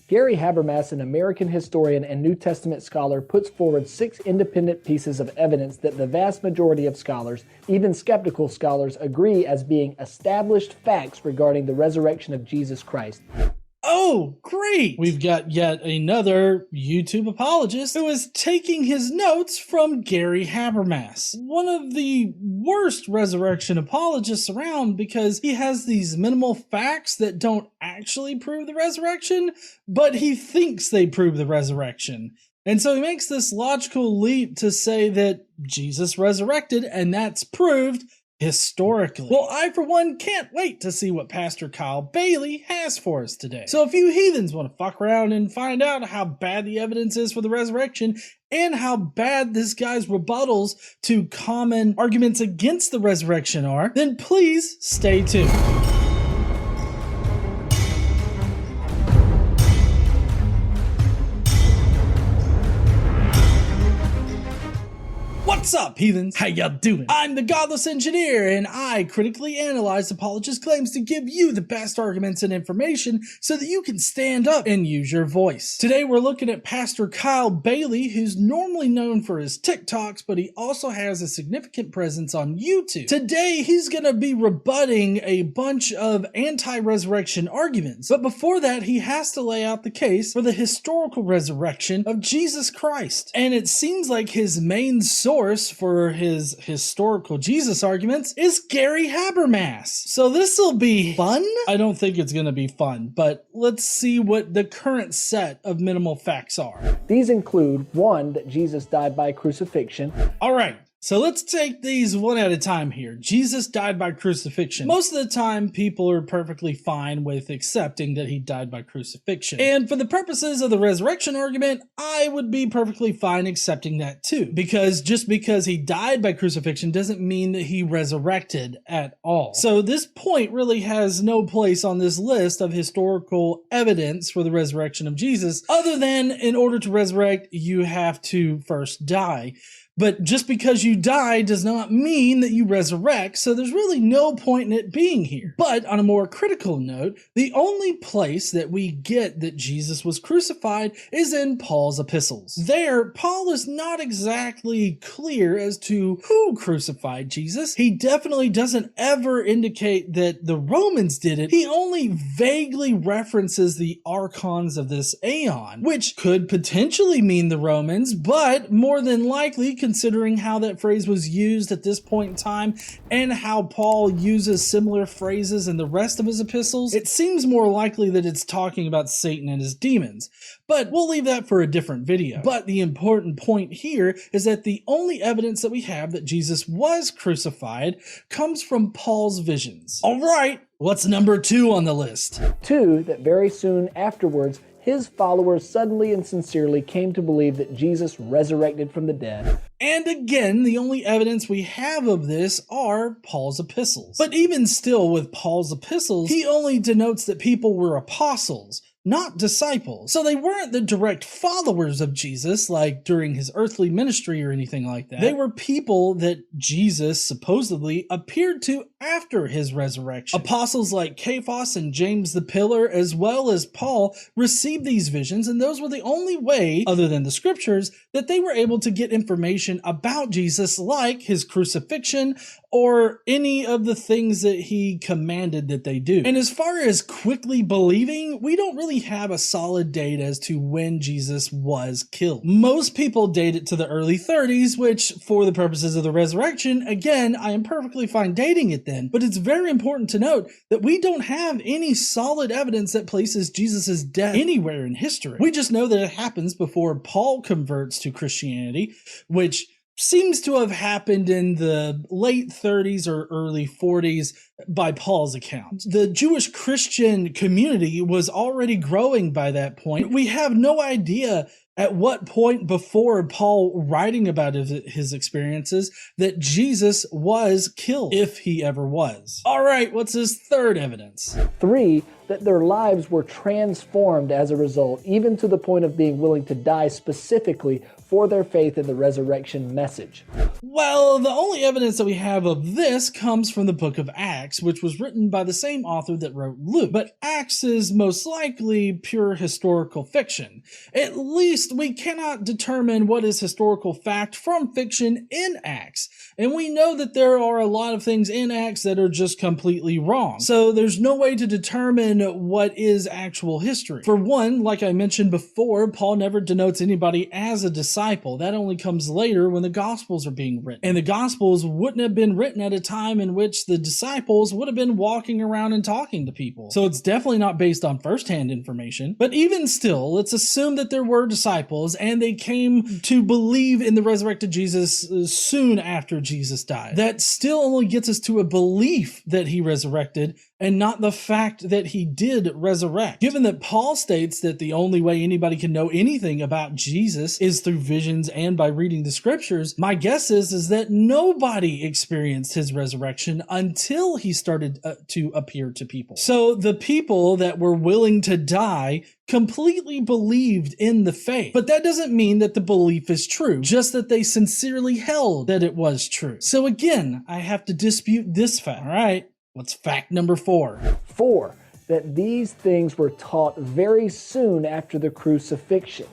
Gary Habermas, an American historian and New Testament scholar, puts forward 6 independent pieces of evidence that the vast majority of scholars, even skeptical scholars, agree as being established facts regarding the resurrection of Jesus Christ. Oh, great! We've got yet another YouTube apologist who is taking his notes from Gary Habermas, one of the worst resurrection apologists around, because he has these minimal facts that don't actually prove the resurrection, but he thinks they prove the resurrection. And so he makes this logical leap to say that Jesus resurrected, and that's proved historically. Well, I, for one, can't wait to see what Pastor Kyle Bailey has for us today. So if you heathens want to fuck around and find out how bad the evidence is for the resurrection and how bad this guy's rebuttals to common arguments against the resurrection are, then please stay tuned. What's up, heathens? How y'all doing? I'm the Godless Engineer, and I critically analyze apologists' claims to give you the best arguments and information so that you can stand up and use your voice. Today we're looking at Pastor Kyle Bailey, who's normally known for his TikToks, but he also has a significant presence on YouTube. Today he's gonna be rebutting a bunch of anti-resurrection arguments, but before that he has to lay out the case for the historical resurrection of Jesus Christ. And it seems like his main source for his historical Jesus arguments is Gary Habermas. So this'll be fun? I don't think it's gonna be fun, but let's see what the current set of minimal facts are. These include 1, that Jesus died by crucifixion. All right. So let's take these one at a time here. Jesus died by crucifixion. Most of the time, people are perfectly fine with accepting that he died by crucifixion. And for the purposes of the resurrection argument, I would be perfectly fine accepting that too. Because just because he died by crucifixion doesn't mean that he resurrected at all. So this point really has no place on this list of historical evidence for the resurrection of Jesus, other than in order to resurrect, you have to first die. But just because you die does not mean that you resurrect, so there's really no point in it being here. But on a more critical note, the only place that we get that Jesus was crucified is in Paul's epistles. There, Paul is not exactly clear as to who crucified Jesus. He definitely doesn't ever indicate that the Romans did it. He only vaguely references the archons of this aeon, which could potentially mean the Romans, but more than likely, considering how that phrase was used at this point in time and how Paul uses similar phrases in the rest of his epistles, it seems more likely that it's talking about Satan and his demons. But we'll leave that for a different video. But the important point here is that the only evidence that we have that Jesus was crucified comes from Paul's visions. All right, what's number 2 on the list? 2, that very soon afterwards, his followers suddenly and sincerely came to believe that Jesus resurrected from the dead. And again, the only evidence we have of this are Paul's epistles. But even still, with Paul's epistles, he only denotes that people were apostles, not disciples. So they weren't the direct followers of Jesus, like during his earthly ministry or anything like that. They were people that Jesus supposedly appeared to after his resurrection. Apostles like Cephas and James the Pillar, as well as Paul, received these visions, and those were the only way, other than the scriptures, that they were able to get information about Jesus, like his crucifixion or any of the things that he commanded that they do. And as far as quickly believing, we don't really have a solid date as to when Jesus was killed. Most people date it to the early 30s, which for the purposes of the resurrection, again, I am perfectly fine dating it then, but it's very important to note that we don't have any solid evidence that places Jesus' death anywhere in history. We just know that it happens before Paul converts to Christianity, which seems to have happened in the late 30s or early 40s by Paul's account. The Jewish Christian community was already growing by that point. We have no idea at what point before Paul writing about his experiences that Jesus was killed, if he ever was. All right, what's his third evidence? 3, that their lives were transformed as a result, even to the point of being willing to die specifically for their faith in the resurrection message. Well, the only evidence that we have of this comes from the book of Acts, Acts, which was written by the same author that wrote Luke. But Acts is most likely pure historical fiction. At least we cannot determine what is historical fact from fiction in Acts. And we know that there are a lot of things in Acts that are just completely wrong. So there's no way to determine what is actual history. For one, like I mentioned before, Paul never denotes anybody as a disciple. That only comes later when the Gospels are being written. And the Gospels wouldn't have been written at a time in which the disciples would have been walking around and talking to people. So it's definitely not based on firsthand information. But even still, let's assume that there were disciples and they came to believe in the resurrected Jesus soon after Jesus died. That still only gets us to a belief that he resurrected and not the fact that he did resurrect. Given that Paul states that the only way anybody can know anything about Jesus is through visions and by reading the scriptures, my guess is that nobody experienced his resurrection until he started to appear to people. So the people that were willing to die completely believed in the faith. But that doesn't mean that the belief is true, just that they sincerely held that it was true. So again, I have to dispute this fact. All right. What's fact number 4? 4, that these things were taught very soon after the crucifixion.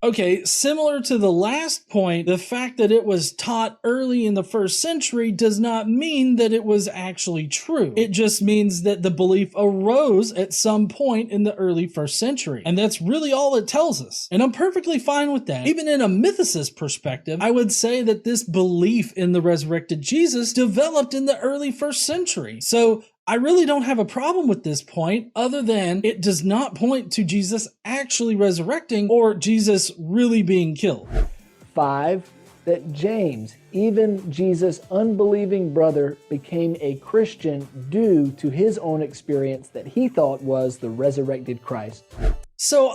Okay, similar to the last point, the fact that it was taught early in the first century does not mean that it was actually true. It just means that the belief arose at some point in the early first century. And that's really all it tells us. And I'm perfectly fine with that. Even in a mythicist perspective, I would say that this belief in the resurrected Jesus developed in the early first century. So I really don't have a problem with this point, other than it does not point to Jesus actually resurrecting or Jesus really being killed. 5, that James, even Jesus' unbelieving brother, became a Christian due to his own experience that he thought was the resurrected Christ. So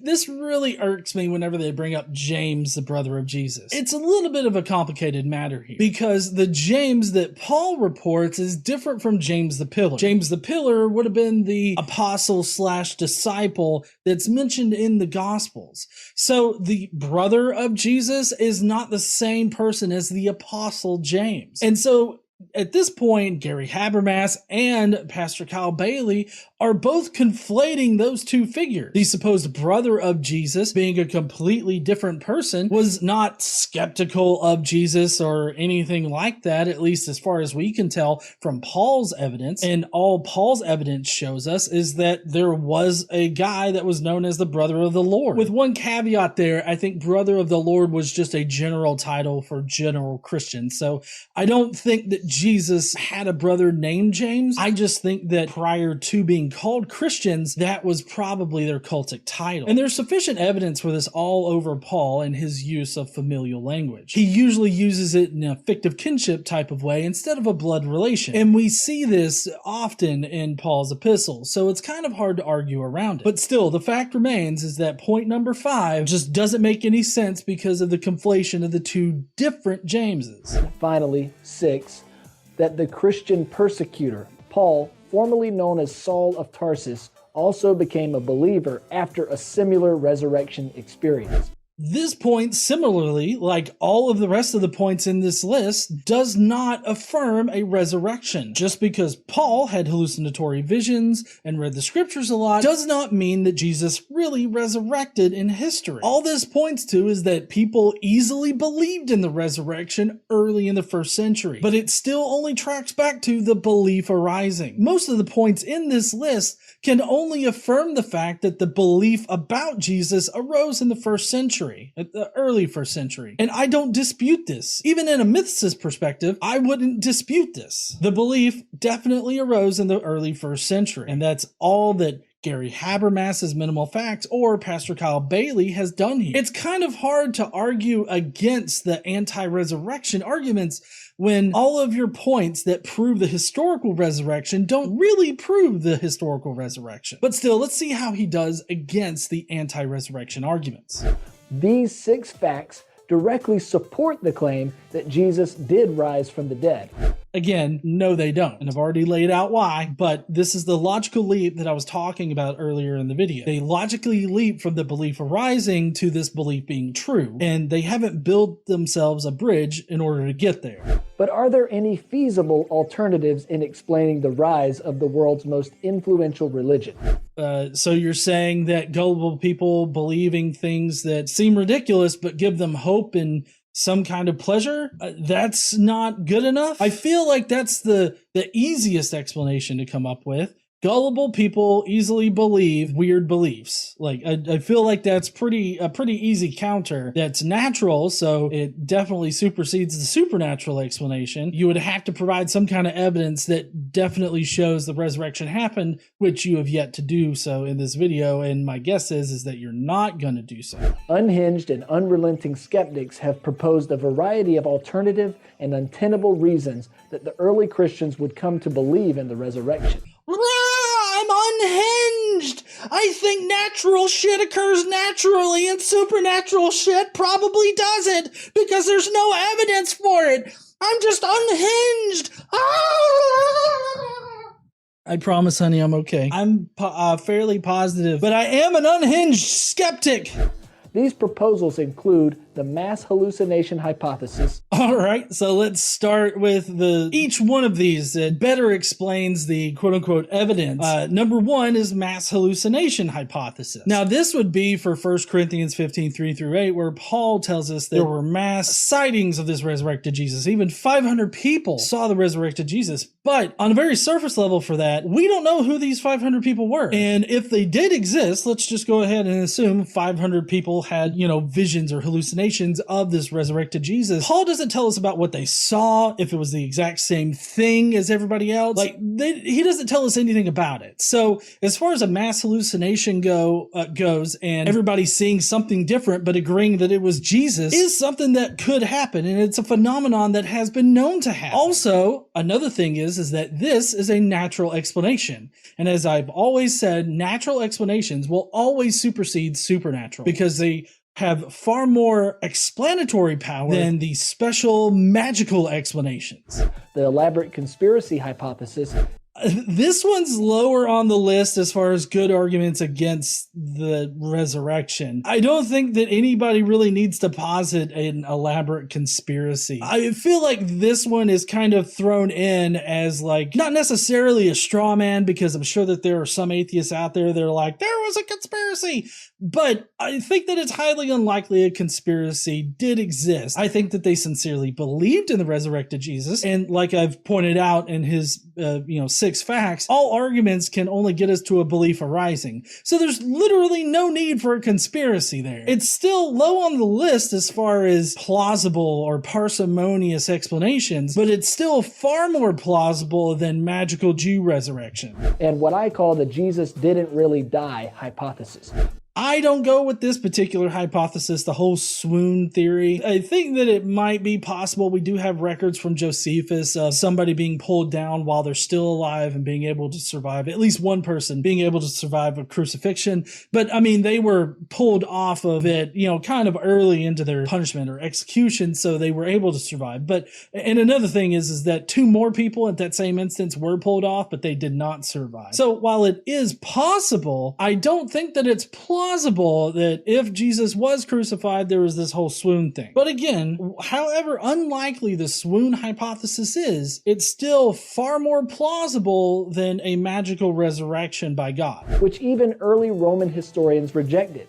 this really irks me whenever they bring up James, the brother of Jesus. It's a little bit of a complicated matter here because the James that Paul reports is different from James the Pillar. James the Pillar would have been the apostle / disciple that's mentioned in the Gospels. So the brother of Jesus is not the same person as the apostle James. And so at this point, Gary Habermas and Pastor Kyle Bailey are both conflating those two figures. The supposed brother of Jesus, being a completely different person, was not skeptical of Jesus or anything like that, at least as far as we can tell from Paul's evidence. And all Paul's evidence shows us is that there was a guy that was known as the brother of the Lord. With one caveat there, I think brother of the Lord was just a general title for general Christians. So I don't think that Jesus had a brother named James. I just think that prior to being called Christians, that was probably their cultic title. And there's sufficient evidence for this all over Paul and his use of familial language. He usually uses it in a fictive kinship type of way instead of a blood relation. And we see this often in Paul's epistles, so it's kind of hard to argue around it. But still, the fact remains is that point number 5 just doesn't make any sense because of the conflation of the two different Jameses. Finally, 6, that the Christian persecutor, Paul, formerly known as Saul of Tarsus, also became a believer after a similar resurrection experience. This point, similarly, like all of the rest of the points in this list, does not affirm a resurrection. Just because Paul had hallucinatory visions and read the scriptures a lot does not mean that Jesus really resurrected in history. All this points to is that people easily believed in the resurrection early in the first century, but it still only tracks back to the belief arising. Most of the points in this list can only affirm the fact that the belief about Jesus arose in the first century, at the early first century. And I don't dispute this. Even in a mythicist perspective, I wouldn't dispute this. The belief definitely arose in the early first century. And that's all that Gary Habermas' Minimal Facts or Pastor Kyle Bailey has done here. It's kind of hard to argue against the anti-resurrection arguments when all of your points that prove the historical resurrection don't really prove the historical resurrection. But still, let's see how he does against the anti-resurrection arguments. These 6 facts directly support the claim that Jesus did rise from the dead. Again, no, they don't. And I've already laid out why, but this is the logical leap that I was talking about earlier in the video. They logically leap from the belief arising to this belief being true, and they haven't built themselves a bridge in order to get there. But are there any feasible alternatives in explaining the rise of the world's most influential religion? So you're saying that gullible people believing things that seem ridiculous but give them hope and some kind of pleasure, that's not good enough? I feel like that's the easiest explanation to come up with. Gullible people easily believe weird beliefs. Like, I feel like that's a pretty easy counter that's natural, so it definitely supersedes the supernatural explanation. You would have to provide some kind of evidence that definitely shows the resurrection happened, which you have yet to do so in this video, and my guess is that you're not going to do so. Unhinged and unrelenting skeptics have proposed a variety of alternative and untenable reasons that the early Christians would come to believe in the resurrection. I'm unhinged! I think natural shit occurs naturally and supernatural shit probably doesn't because there's no evidence for it. I'm just unhinged! I promise, honey, I'm okay. I'm fairly positive, but I am an unhinged skeptic. These proposals include the mass hallucination hypothesis. All right, so let's start with each one of these that better explains the quote-unquote evidence. Number one is mass hallucination hypothesis. Now, this would be for 1 Corinthians 15:3-8, where Paul tells us there were mass sightings of this resurrected Jesus. Even 500 people saw the resurrected Jesus. But on a very surface level for that, we don't know who these 500 people were. And if they did exist, let's just go ahead and assume 500 people had, visions or hallucinations of this resurrected Jesus. Paul doesn't tell us about what they saw, if it was the exact same thing as everybody else. He doesn't tell us anything about it. So as far as a mass hallucination goes, and everybody seeing something different but agreeing that it was Jesus, is something that could happen, and it's a phenomenon that has been known to happen. Also, another thing is that this is a natural explanation. And as I've always said, natural explanations will always supersede supernatural because they have far more explanatory power than the special magical explanations. The elaborate conspiracy hypothesis. This one's lower on the list as far as good arguments against the resurrection. I don't think that anybody really needs to posit an elaborate conspiracy. I feel like this one is kind of thrown in as not necessarily a straw man, because I'm sure that there are some atheists out there that are like, there was a conspiracy. But I think that it's highly unlikely a conspiracy did exist. I think that they sincerely believed in the resurrected Jesus. And like I've pointed out in his, 6 facts, all arguments can only get us to a belief arising. So there's literally no need for a conspiracy there. It's still low on the list as far as plausible or parsimonious explanations, but it's still far more plausible than magical Jew resurrection. And what I call the Jesus didn't really die hypothesis. I don't go with this particular hypothesis, the whole swoon theory. I think that it might be possible. We do have records from Josephus of somebody being pulled down while they're still alive and being able to survive, at least one person being able to survive a crucifixion. But I mean, they were pulled off of it, kind of early into their punishment or execution, so they were able to survive. And another thing is that 2 more people at that same instance were pulled off, but they did not survive. So while it is possible, I don't think that it's plausible that if Jesus was crucified, there was this whole swoon thing. But again, however unlikely the swoon hypothesis is, it's still far more plausible than a magical resurrection by God, which even early Roman historians rejected.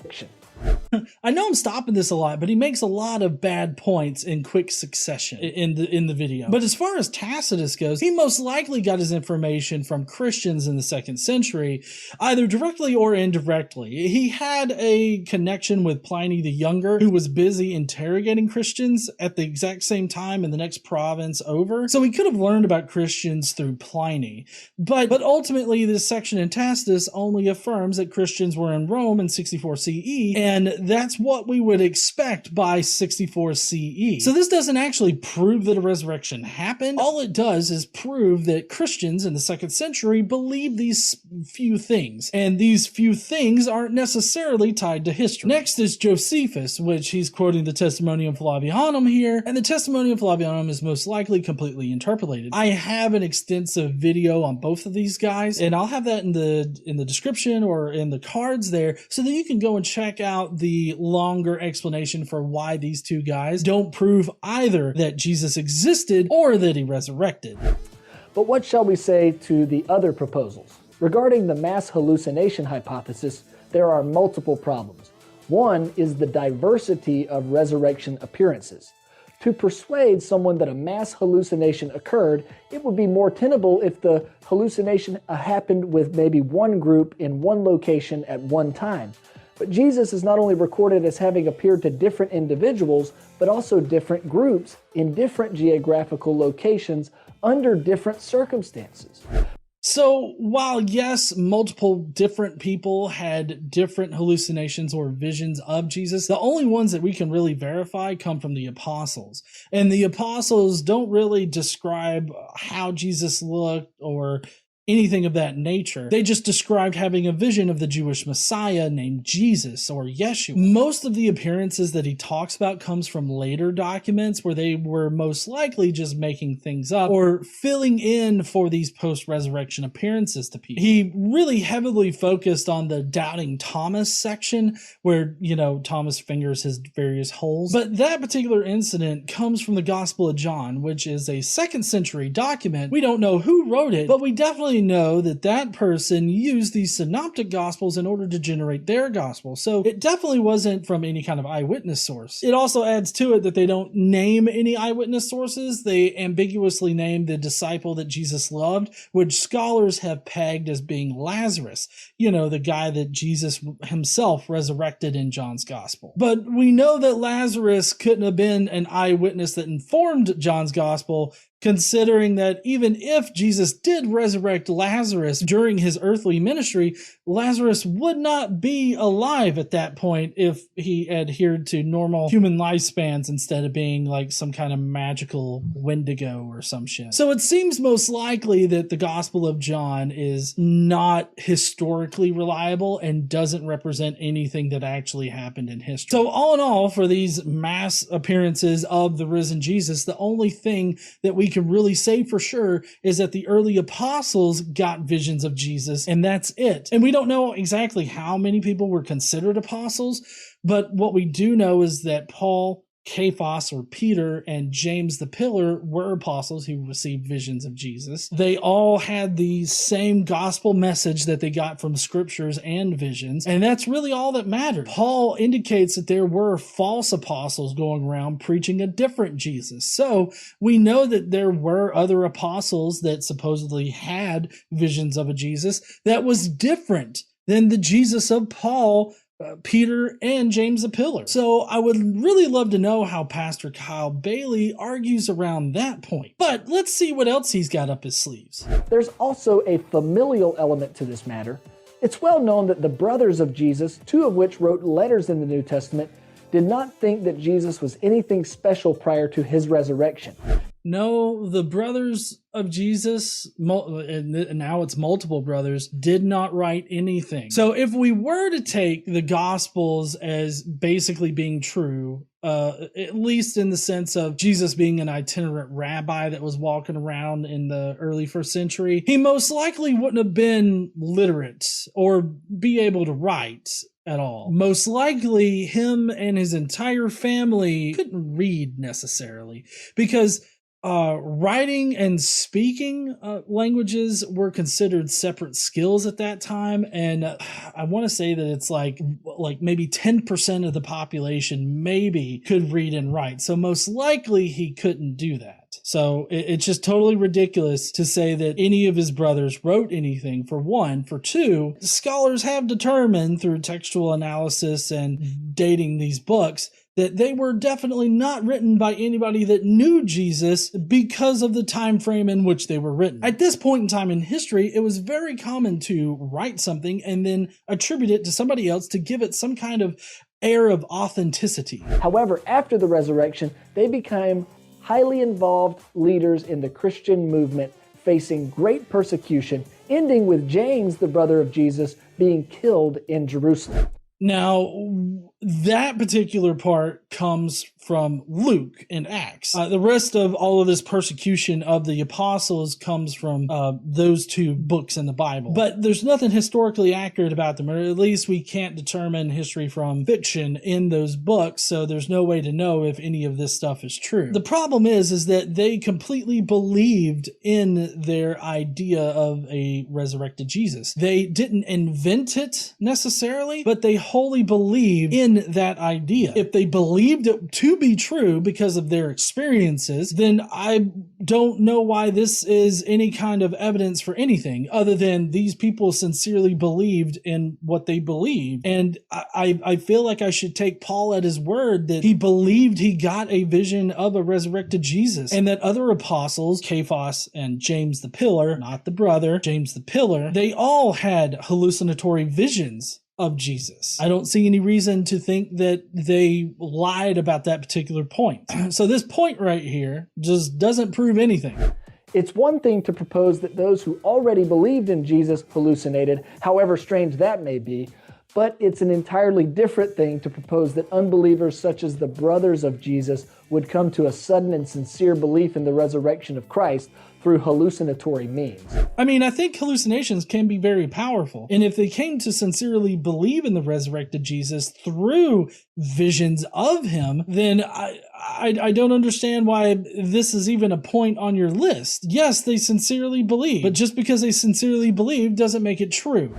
I know I'm stopping this a lot, but he makes a lot of bad points in quick succession in the video. But as far as Tacitus goes, he most likely got his information from Christians in the 2nd century, either directly or indirectly. He had a connection with Pliny the Younger, who was busy interrogating Christians at the exact same time in the next province over. So he could have learned about Christians through Pliny. But ultimately, this section in Tacitus only affirms that Christians were in Rome in 64 CE, and that's what we would expect by 64 CE. So this doesn't actually prove that a resurrection happened. All it does is prove that Christians in the 2nd century believe these few things, and these few things aren't necessarily tied to history. Next is Josephus, which he's quoting the Testimonium Flavianum here, and the Testimonium Flavianum is most likely completely interpolated. I have an extensive video on both of these guys, and I'll have that in the description or in the cards there, so that you can go and check out the longer explanation for why these two guys don't prove either that Jesus existed or that he resurrected. But what shall we say to the other proposals? Regarding the mass hallucination hypothesis, there are multiple problems. One is the diversity of resurrection appearances. To persuade someone that a mass hallucination occurred, it would be more tenable if the hallucination happened with maybe one group in one location at one time. But Jesus is not only recorded as having appeared to different individuals, but also different groups in different geographical locations under different circumstances. So while yes, multiple different people had different hallucinations or visions of Jesus, the only ones that we can really verify come from the apostles. And the apostles don't really describe how Jesus looked or anything of that nature. They just described having a vision of the Jewish Messiah named Jesus or Yeshua. Most of the appearances that he talks about comes from later documents where they were most likely just making things up or filling in for these post-resurrection appearances to people. He really heavily focused on the doubting Thomas section where, Thomas fingers his various holes. But that particular incident comes from the Gospel of John, which is a 2nd century document. We don't know who wrote it, but we definitely know that person used these synoptic gospels in order to generate their gospel. So it definitely wasn't from any kind of eyewitness source. It also adds to it that they don't name any eyewitness sources. They ambiguously name the disciple that Jesus loved, which scholars have pegged as being Lazarus, the guy that Jesus himself resurrected in John's gospel. But we know that Lazarus couldn't have been an eyewitness that informed John's gospel, considering that even if Jesus did resurrect Lazarus during his earthly ministry, Lazarus would not be alive at that point if he adhered to normal human lifespans instead of being like some kind of magical Wendigo or some shit. So it seems most likely that the Gospel of John is not historically reliable and doesn't represent anything that actually happened in history. So all in all, for these mass appearances of the risen Jesus, the only thing that we can really say for sure is that the early apostles got visions of Jesus, and that's it. And we don't know exactly how many people were considered apostles, but what we do know is that Paul, Cephas or Peter, and James the Pillar were apostles who received visions of Jesus. They all had the same gospel message that they got from scriptures and visions, and that's really all that mattered. Paul indicates that there were false apostles going around preaching a different Jesus. So we know that there were other apostles that supposedly had visions of a Jesus that was different than the Jesus of Paul, Peter, and James the Pillar. So I would really love to know how Pastor Kyle Bailey argues around that point. But let's see what else he's got up his sleeves. There's also a familial element to this matter. It's well known that the brothers of Jesus, two of which wrote letters in the New Testament, did not think that Jesus was anything special prior to his resurrection. No, the brothers of Jesus, and now it's multiple brothers, did not write anything. So if we were to take the Gospels as basically being true, at least in the sense of Jesus being an itinerant rabbi that was walking around in the early 1st century, he most likely wouldn't have been literate or be able to write at all. Most likely him and his entire family couldn't read necessarily, because writing and speaking languages were considered separate skills at that time, and I want to say that it's like maybe 10% of the population maybe could read and write. So most likely he couldn't do that. So it's just totally ridiculous to say that any of his brothers wrote anything, for one. For two, scholars have determined through textual analysis and dating these books that they were definitely not written by anybody that knew Jesus because of the time frame in which they were written. At this point in time in history, it was very common to write something and then attribute it to somebody else to give it some kind of air of authenticity. However, after the resurrection, they became highly involved leaders in the Christian movement, facing great persecution, ending with James, the brother of Jesus, being killed in Jerusalem. Now, that particular part comes from Luke in Acts. The rest of all of this persecution of the apostles comes from those two books in the Bible. But there's nothing historically accurate about them, or at least we can't determine history from fiction in those books, so there's no way to know if any of this stuff is true. The problem is that they completely believed in their idea of a resurrected Jesus. They didn't invent it necessarily, but they wholly believed in that idea. If they believed it to be true because of their experiences, then I don't know why this is any kind of evidence for anything other than these people sincerely believed in what they believed. And I feel like I should take Paul at his word that he believed he got a vision of a resurrected Jesus, and that other apostles, Cephas and James the Pillar, not the brother, James the Pillar, they all had hallucinatory visions of Jesus. I don't see any reason to think that they lied about that particular point. So this point right here just doesn't prove anything. It's one thing to propose that those who already believed in Jesus hallucinated, however strange that may be, but it's an entirely different thing to propose that unbelievers such as the brothers of Jesus would come to a sudden and sincere belief in the resurrection of Christ through hallucinatory means. I mean, I think hallucinations can be very powerful. And if they came to sincerely believe in the resurrected Jesus through visions of him, then I don't understand why this is even a point on your list. Yes, they sincerely believe, but just because they sincerely believe doesn't make it true.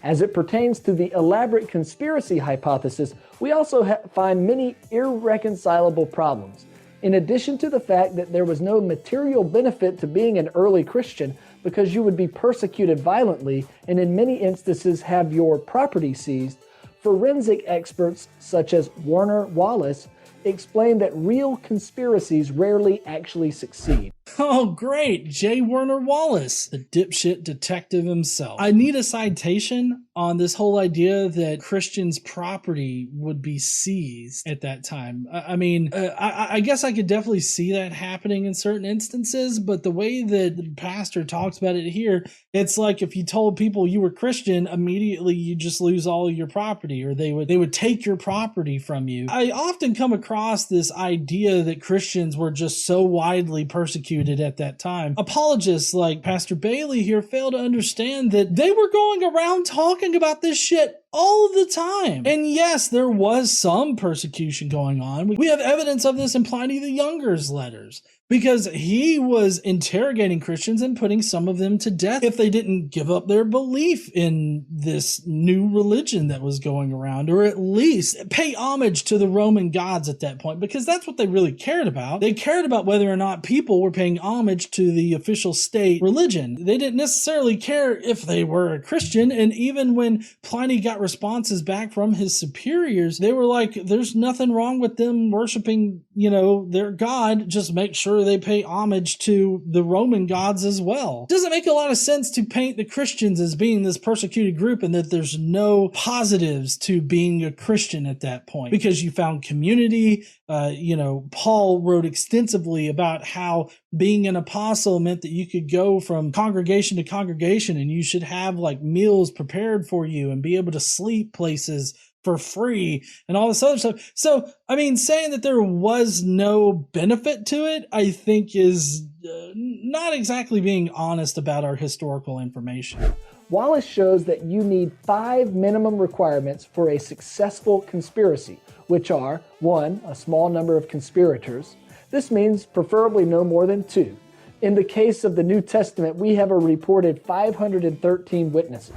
As it pertains to the elaborate conspiracy hypothesis, we also find many irreconcilable problems. In addition to the fact that there was no material benefit to being an early Christian because you would be persecuted violently and in many instances have your property seized, forensic experts such as Warner Wallace explain that real conspiracies rarely actually succeed. Oh, great. J. Warner Wallace, the dipshit detective himself. I need a citation on this whole idea that Christians' property would be seized at that time. I guess I could definitely see that happening in certain instances, but the way that the pastor talks about it here, it's like if you told people you were Christian, immediately you just lose all of your property, or they would take your property from you. I often come across this idea that Christians were just so widely persecuted at that time. Apologists like Pastor Bailey here fail to understand that they were going around talking about this shit all the time. And yes, there was some persecution going on. We have evidence of this in Pliny the Younger's letters, because he was interrogating Christians and putting some of them to death if they didn't give up their belief in this new religion that was going around, or at least pay homage to the Roman gods at that point, because that's what they really cared about. They cared about whether or not people were paying homage to the official state religion. They didn't necessarily care if they were a Christian, and even when Pliny got responses back from his superiors, they were like, there's nothing wrong with them worshiping, their God, just make sure they pay homage to the Roman gods as well. It doesn't make a lot of sense to paint the Christians as being this persecuted group and that there's no positives to being a Christian at that point, because you found community. Paul wrote extensively about how being an apostle meant that you could go from congregation to congregation and you should have like meals prepared for you and be able to sleep places for free and all this other stuff. So, saying that there was no benefit to it, I think is not exactly being honest about our historical information. Wallace shows that you need 5 minimum requirements for a successful conspiracy, which are 1, a small number of conspirators. This means preferably no more than 2. In the case of the New Testament, we have a reported 513 witnesses.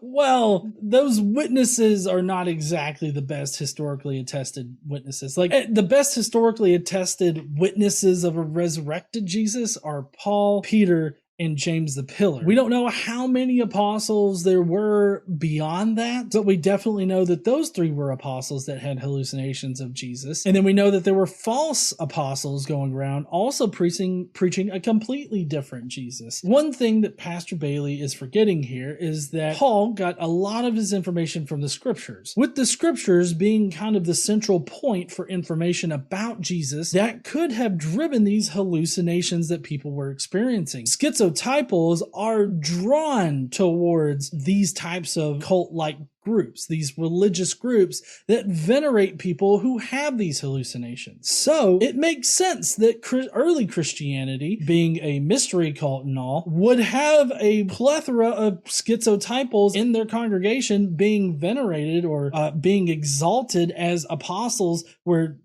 Well, those witnesses are not exactly the best historically attested witnesses. Like, the best historically attested witnesses of a resurrected Jesus are Paul, Peter, and James the Pillar. We don't know how many apostles there were beyond that, but we definitely know that those three were apostles that had hallucinations of Jesus. And then we know that there were false apostles going around also preaching a completely different Jesus. One thing that Pastor Bailey is forgetting here is that Paul got a lot of his information from the scriptures, with the scriptures being kind of the central point for information about Jesus that could have driven these hallucinations that people were experiencing. Schizotypals are drawn towards these types of cult-like groups, these religious groups that venerate people who have these hallucinations. So it makes sense that early Christianity, being a mystery cult and all, would have a plethora of schizotypals in their congregation being venerated or being exalted as apostles where,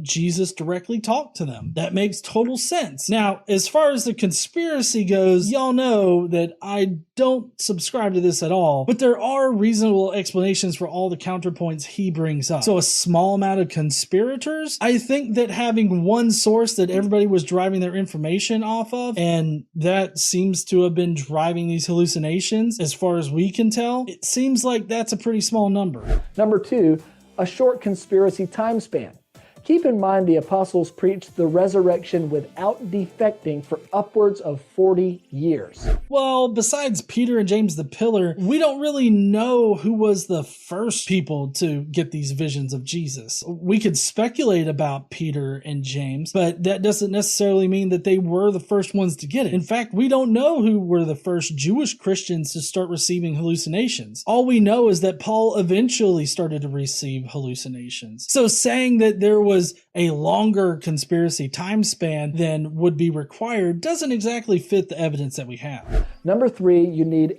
Jesus directly talked to them. That makes total sense. Now, as far as the conspiracy goes, y'all know that I don't subscribe to this at all, but there are reasonable explanations for all the counterpoints he brings up. So a small amount of conspirators, I think that having one source that everybody was driving their information off of, and that seems to have been driving these hallucinations, as far as we can tell, it seems like that's a pretty small number. Number 2, a short conspiracy time span. Keep in mind the apostles preached the resurrection without defecting for upwards of 40 years. Well, besides Peter and James the Pillar, we don't really know who was the first people to get these visions of Jesus. We could speculate about Peter and James, but that doesn't necessarily mean that they were the first ones to get it. In fact, we don't know who were the first Jewish Christians to start receiving hallucinations. All we know is that Paul eventually started to receive hallucinations. So saying that there was a longer conspiracy time span than would be required doesn't exactly fit the evidence that we have. Number 3, you need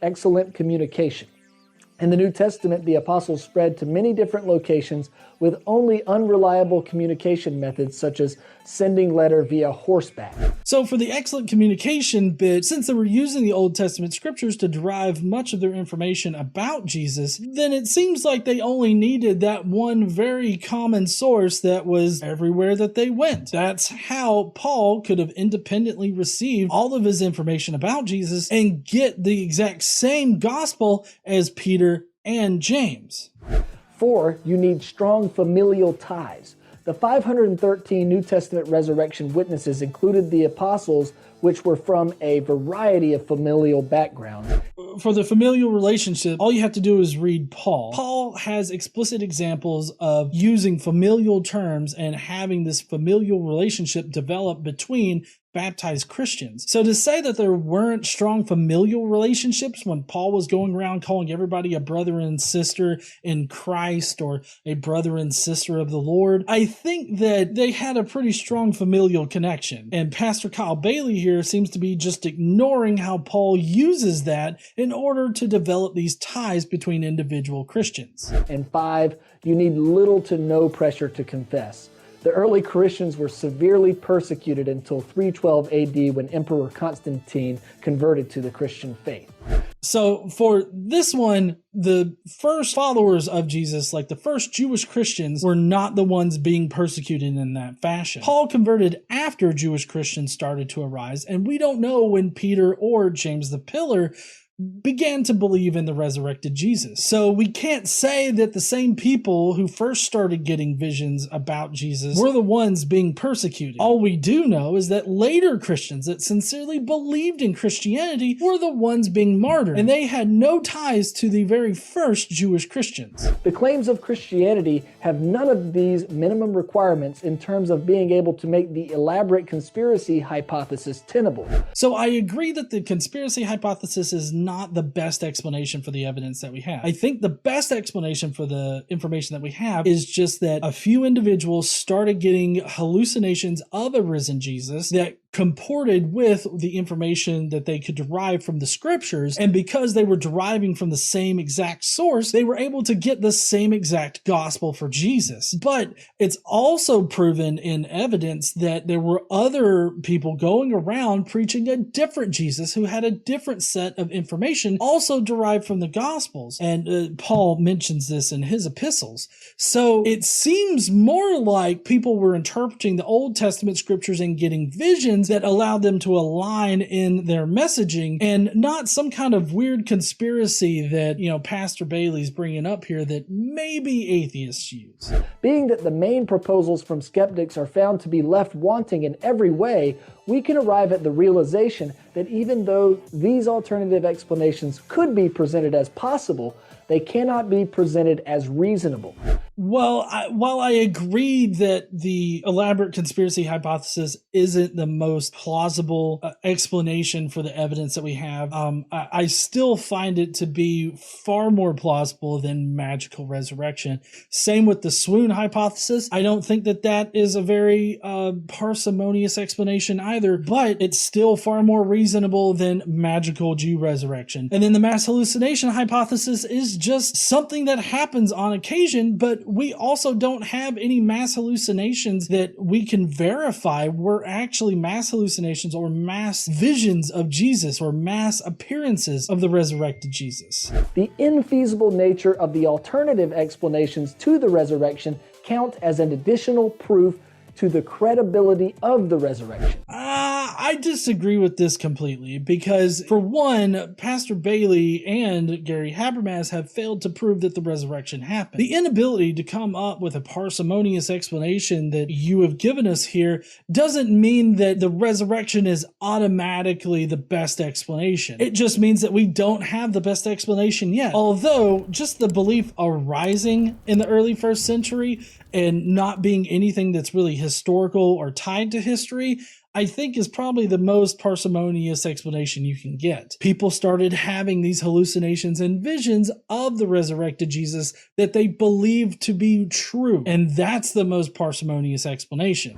excellent communication. In the New Testament, the apostles spread to many different locations with only unreliable communication methods such as sending letter via horseback. So for the excellent communication bit, since they were using the Old Testament scriptures to derive much of their information about Jesus, then it seems like they only needed that one very common source that was everywhere that they went. That's how Paul could have independently received all of his information about Jesus and get the exact same gospel as Peter and James. 4, you need strong familial ties. The 513 New Testament resurrection witnesses included the apostles, which were from a variety of familial backgrounds. For the familial relationship, all you have to do is read Paul. Paul has explicit examples of using familial terms and having this familial relationship develop between baptized Christians. So to say that there weren't strong familial relationships when Paul was going around calling everybody a brother and sister in Christ or a brother and sister of the Lord, I think that they had a pretty strong familial connection. And Pastor Kyle Bailey here seems to be just ignoring how Paul uses that in order to develop these ties between individual Christians. And 5, you need little to no pressure to confess. The early Christians were severely persecuted until 312 AD when Emperor Constantine converted to the Christian faith. So for this one, the first followers of Jesus, like the first Jewish Christians, were not the ones being persecuted in that fashion. Paul converted after Jewish Christians started to arise, and we don't know when Peter or James the Pillar began to believe in the resurrected Jesus. So we can't say that the same people who first started getting visions about Jesus were the ones being persecuted. All we do know is that later Christians that sincerely believed in Christianity were the ones being martyred, and they had no ties to the very first Jewish Christians. The claims of Christianity have none of these minimum requirements in terms of being able to make the elaborate conspiracy hypothesis tenable. So I agree that the conspiracy hypothesis is not the best explanation for the evidence that we have. I think the best explanation for the information that we have is just that a few individuals started getting hallucinations of a risen Jesus that comported with the information that they could derive from the scriptures, and because they were deriving from the same exact source, they were able to get the same exact gospel for Jesus. But it's also proven in evidence that there were other people going around preaching a different Jesus who had a different set of information also derived from the gospels, and Paul mentions this in his epistles. So it seems more like people were interpreting the Old Testament scriptures and getting visions traditions that allowed them to align in their messaging, and not some kind of weird conspiracy that, Pastor Bailey's bringing up here that maybe atheists use. Being that the main proposals from skeptics are found to be left wanting in every way, we can arrive at the realization that even though these alternative explanations could be presented as possible, they cannot be presented as reasonable. Well, while I agree that the elaborate conspiracy hypothesis isn't the most plausible explanation for the evidence that we have, I still find it to be far more plausible than magical resurrection. Same with the swoon hypothesis. I don't think that that is a very parsimonious explanation either, but it's still far more reasonable than magical Jew resurrection. And then the mass hallucination hypothesis is just something that happens on occasion, but we also don't have any mass hallucinations that we can verify were actually mass hallucinations or mass visions of Jesus or mass appearances of the resurrected Jesus. The infeasible nature of the alternative explanations to the resurrection count as an additional proof to the credibility of the resurrection. I disagree with this completely because, for one, Pastor Bailey and Gary Habermas have failed to prove that the resurrection happened. The inability to come up with a parsimonious explanation that you have given us here doesn't mean that the resurrection is automatically the best explanation. It just means that we don't have the best explanation yet. Although, just the belief arising in the early 1st century and not being anything that's really historical or tied to history, I think is probably the most parsimonious explanation you can get. People started having these hallucinations and visions of the resurrected Jesus that they believed to be true, and that's the most parsimonious explanation.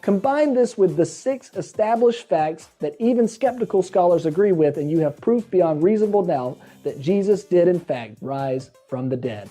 Combine this with the 6 established facts that even skeptical scholars agree with, and you have proof beyond reasonable doubt that Jesus did in fact rise from the dead.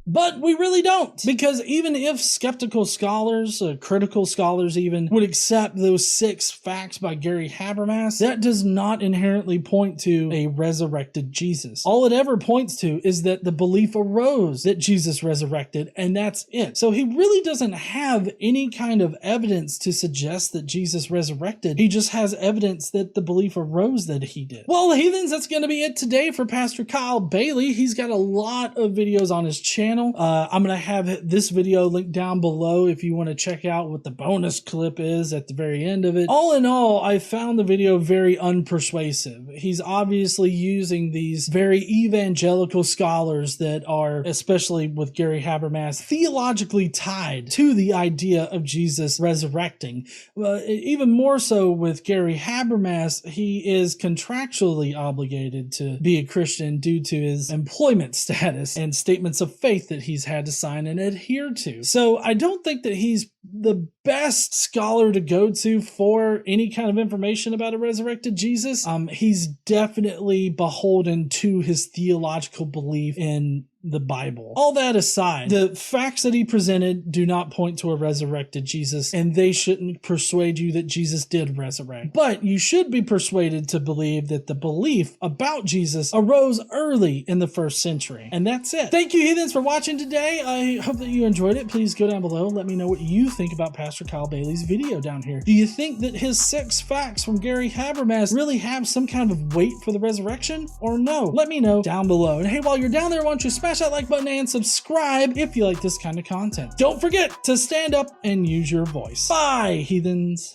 But we really don't, because even if skeptical scholars, critical scholars even, would accept those 6 facts by Gary Habermas, that does not inherently point to a resurrected Jesus. All it ever points to is that the belief arose that Jesus resurrected, and that's it. So he really doesn't have any kind of evidence to suggest that Jesus resurrected. He just has evidence that the belief arose that he did. Well, heathens, that's going to be it today for Pastor Kyle Bailey. He's got a lot of videos on his channel. I'm going to have this video linked down below if you want to check out what the bonus clip is at the very end of it. All in all, I found the video very unpersuasive. He's obviously using these very evangelical scholars that are, especially with Gary Habermas, theologically tied to the idea of Jesus resurrecting. Even more so with Gary Habermas, he is contractually obligated to be a Christian due to his employment status and statements of faith that he's had to sign and adhere to. So I don't think that he's the best scholar to go to for any kind of information about a resurrected Jesus. He's definitely beholden to his theological belief in the Bible. All that aside, the facts that he presented do not point to a resurrected Jesus, and they shouldn't persuade you that Jesus did resurrect. But you should be persuaded to believe that the belief about Jesus arose early in the 1st century. And that's it. Thank you, heathens, for watching today. I hope that you enjoyed it. Please go down below. Let me know what you think about Pastor Kyle Bailey's video down here. Do you think that his 6 facts from Gary Habermas really have some kind of weight for the resurrection, or no? Let me know down below. And hey, while you're down there, why don't you smash that like button and subscribe if you like this kind of content. Don't forget to stand up and use your voice. Bye, heathens.